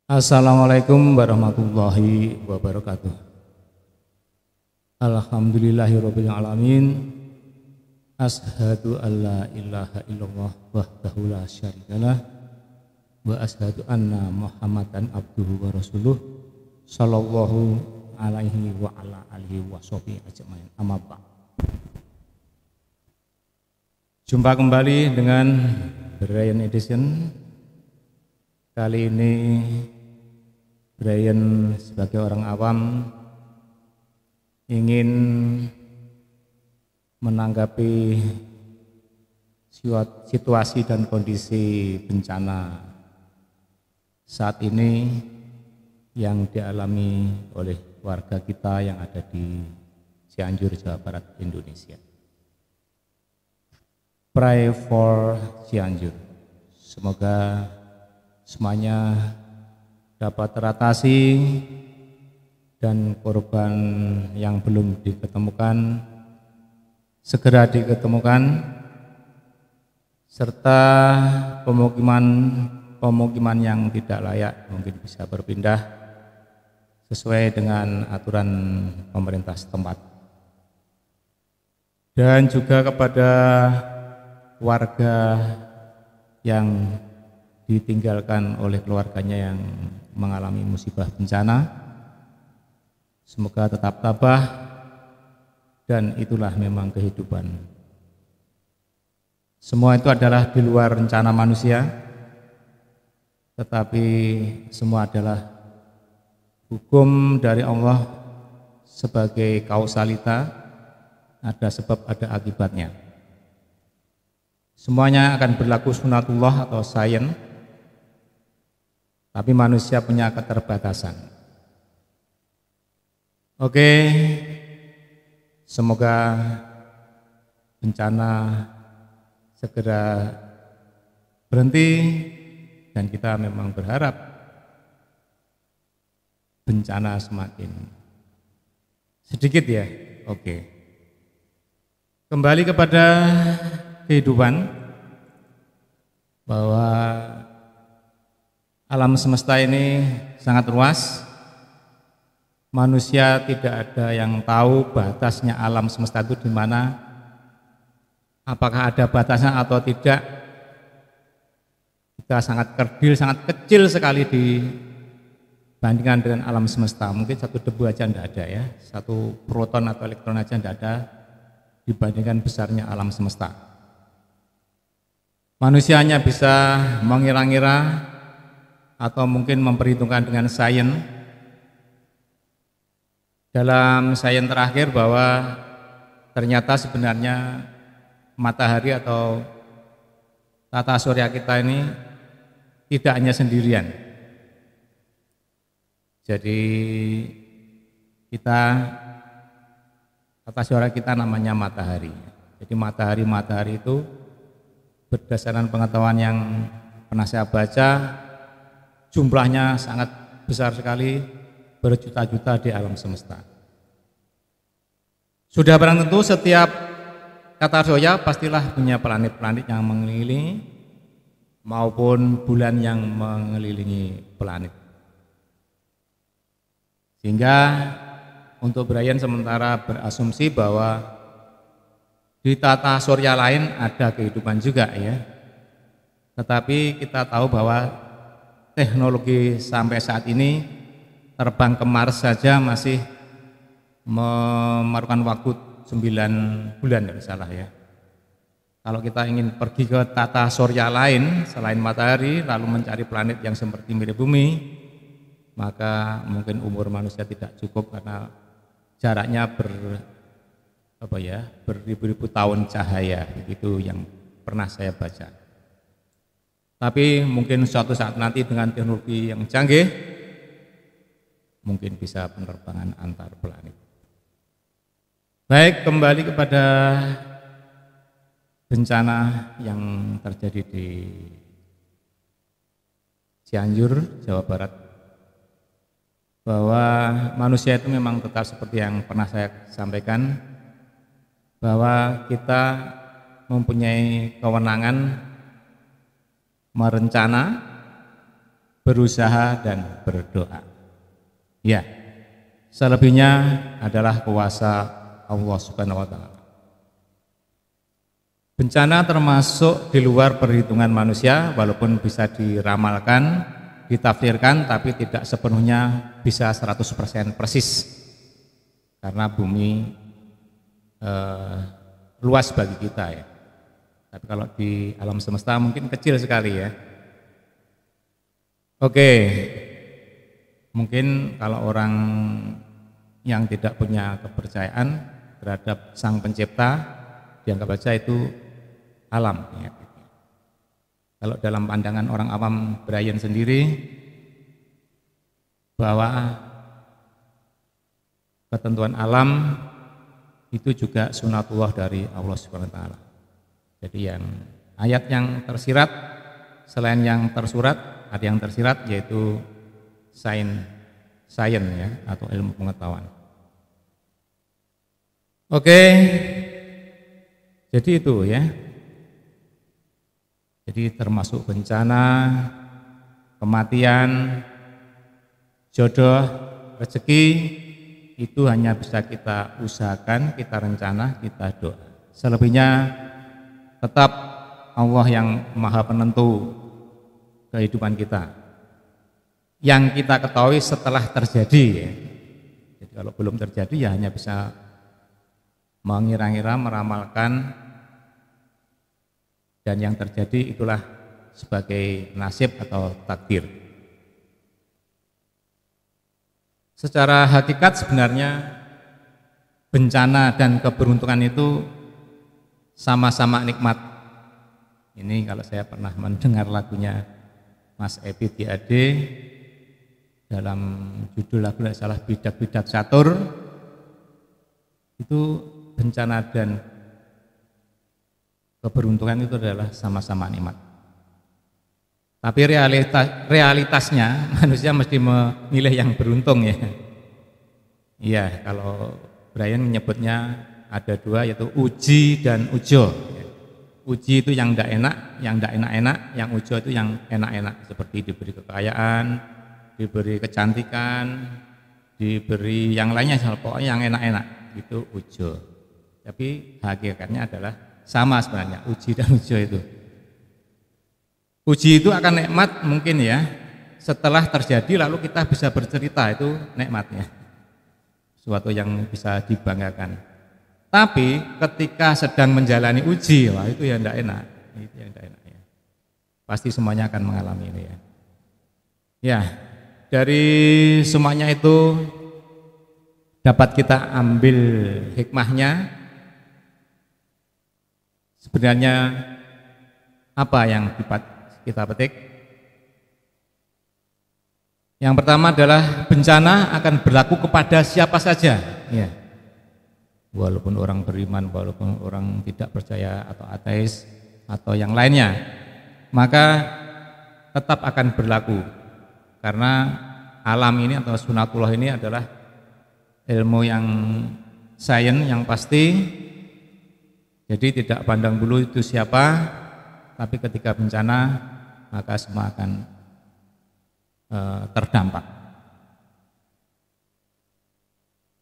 Assalamualaikum warahmatullahi wabarakatuh. Alhamdulillahirabbil alamin. Ashhadu an la ilaha illallah wahdahu la syarikalah wa ashhadu anna Muhammadan abduhu wa rasuluh sallallahu alaihi wa ala alihi washabihi ajmain. Amma ba'd. Jumpa kembali dengan Brian Edition. Kali ini Brian sebagai orang awam ingin menanggapi situasi dan kondisi bencana saat ini yang dialami oleh warga kita yang ada di Cianjur, Jawa Barat, Indonesia. Pray for Cianjur. Semoga semuanya dapat teratasi dan korban yang belum diketemukan segera diketemukan, serta pemukiman yang tidak layak mungkin bisa berpindah sesuai dengan aturan pemerintah setempat. Dan juga kepada warga yang ditinggalkan oleh keluarganya yang mengalami musibah bencana, semoga tetap tabah, dan itulah memang kehidupan. Semua itu adalah di luar rencana manusia, tetapi semua adalah hukum dari Allah sebagai kausalita, ada sebab ada akibatnya. Semuanya akan berlaku sunatullah atau sains, tapi manusia punya keterbatasan. Oke, semoga bencana segera berhenti, dan kita memang berharap bencana semakin sedikit ya. Oke, kembali kepada kehidupan, bahwa alam semesta ini sangat luas. Manusia tidak ada yang tahu batasnya alam semesta itu di mana. Apakah ada batasnya atau tidak? Kita sangat kerdil, sangat kecil sekali dibandingkan dengan alam semesta. Mungkin satu debu aja tidak ada ya, satu proton atau elektron aja tidak ada dibandingkan besarnya alam semesta. Manusia hanya bisa mengira-ngira atau mungkin memperhitungkan dengan sains. Dalam sains terakhir bahwa ternyata sebenarnya matahari atau tata surya kita ini tidak hanya sendirian. Jadi tata surya kita namanya matahari. Jadi matahari itu berdasarkan pengetahuan yang pernah saya baca, jumlahnya sangat besar sekali, berjuta-juta di alam semesta. Sudah barang tentu setiap tata surya pastilah punya planet-planet yang mengelilingi maupun bulan yang mengelilingi planet. Sehingga untuk Brian sementara berasumsi bahwa di tata surya lain ada kehidupan juga ya. Tetapi kita tahu bahwa teknologi sampai saat ini terbang ke Mars saja masih memerlukan waktu 9 bulan tidak salah ya. Kalau kita ingin pergi ke tata surya lain selain matahari lalu mencari planet yang seperti mirip bumi, maka mungkin umur manusia tidak cukup karena jaraknya beribu-ribu tahun cahaya, begitu yang pernah saya baca. Tapi mungkin suatu saat nanti dengan teknologi yang canggih mungkin bisa penerbangan antar planet. Baik, kembali kepada bencana yang terjadi di Cianjur, Jawa Barat, bahwa manusia itu memang tetap seperti yang pernah saya sampaikan, bahwa kita mempunyai kewenangan merencana, berusaha dan berdoa. Ya, selebihnya adalah kuasa Allah Subhanahu wa taala. Bencana termasuk di luar perhitungan manusia, walaupun bisa diramalkan, ditafsirkan, tapi tidak sepenuhnya bisa 100% persis. Karena bumi luas bagi kita ya. Tapi kalau di alam semesta mungkin kecil sekali ya. Oke, mungkin kalau orang yang tidak punya kepercayaan terhadap Sang Pencipta, dianggap saja itu alam ya. Kalau dalam pandangan orang awam Brian sendiri, bahwa ketentuan alam itu juga sunatullah dari Allah Subhanahu wa taala. Jadi yang ayat yang tersirat selain yang tersurat, ada yang tersirat yaitu sains ya, atau ilmu pengetahuan. Oke. Jadi itu ya. Jadi termasuk bencana, kematian, jodoh, rezeki, itu hanya bisa kita usahakan, kita rencana, kita doa. Selebihnya tetap Allah yang maha penentu kehidupan kita. Yang kita ketahui setelah terjadi ya. Jadi kalau belum terjadi ya hanya bisa mengira-ngira, meramalkan, dan yang terjadi itulah sebagai nasib atau takdir. Secara hakikat sebenarnya bencana dan keberuntungan itu sama-sama nikmat. Ini kalau saya pernah mendengar lagunya Mas Ebi D.A.D. dalam judul lagu tidak salah Bidak-bidak Catur, itu bencana dan keberuntungan itu adalah sama-sama nikmat. Tapi realitasnya manusia mesti memilih yang beruntung ya. Iya, kalau Brian menyebutnya ada dua, yaitu uji dan ujo. Uji itu yang tidak enak, yang tidak enak-enak, yang ujo itu yang enak-enak, seperti diberi kekayaan, diberi kecantikan, diberi yang lainnya, pokoknya yang enak-enak, itu ujo. Tapi hakikatnya adalah sama sebenarnya, uji dan ujo itu. Uji itu akan nikmat mungkin ya, setelah terjadi lalu kita bisa bercerita, itu nikmatnya, suatu yang bisa dibanggakan. Tapi ketika sedang menjalani uji, wah itu yang tidak enak, itu yang tidak enak ya. Pasti semuanya akan mengalami ini ya. Ya, dari semuanya itu dapat kita ambil hikmahnya. Sebenarnya apa yang kita petik? Yang pertama adalah bencana akan berlaku kepada siapa saja ya. Walaupun orang beriman, walaupun orang tidak percaya atau ateis atau yang lainnya, maka tetap akan berlaku. Karena alam ini atau sunatullah ini adalah ilmu yang sains yang pasti. Jadi tidak pandang bulu itu siapa, tapi ketika bencana maka semua akan terdampak.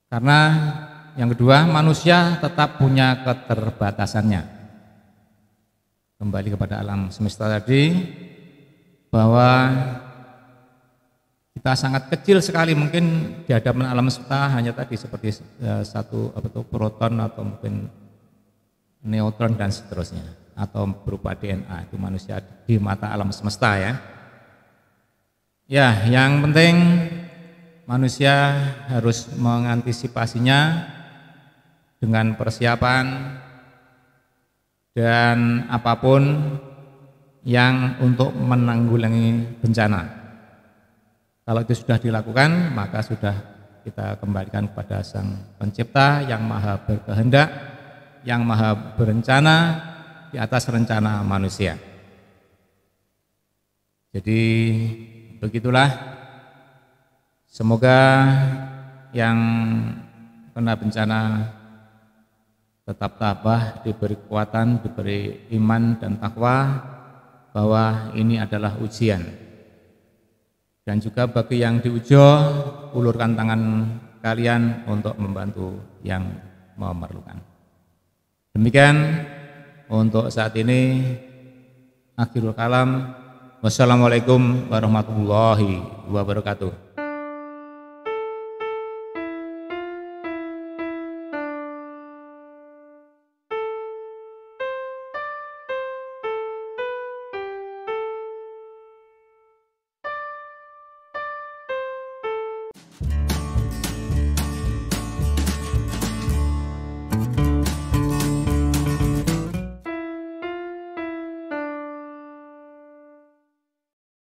Karena yang kedua, manusia tetap punya keterbatasannya. Kembali kepada alam semesta tadi, bahwa kita sangat kecil sekali mungkin di hadapan alam semesta, hanya tadi seperti satu proton atau mungkin neutron dan seterusnya, atau berupa DNA, itu manusia di mata alam semesta ya. Ya, yang penting manusia harus mengantisipasinya dengan persiapan dan apapun yang untuk menanggulangi bencana. Kalau itu sudah dilakukan, maka sudah kita kembalikan kepada Sang Pencipta yang maha berkehendak, yang maha berencana di atas rencana manusia. Jadi begitulah, semoga yang kena bencana tetap tabah, diberi kekuatan, diberi iman dan takwa bahwa ini adalah ujian. Dan juga bagi yang di Ujo, ulurkan tangan kalian untuk membantu yang memerlukan. Demikian untuk saat ini. Akhirul kalam. Wassalamualaikum warahmatullahi wabarakatuh.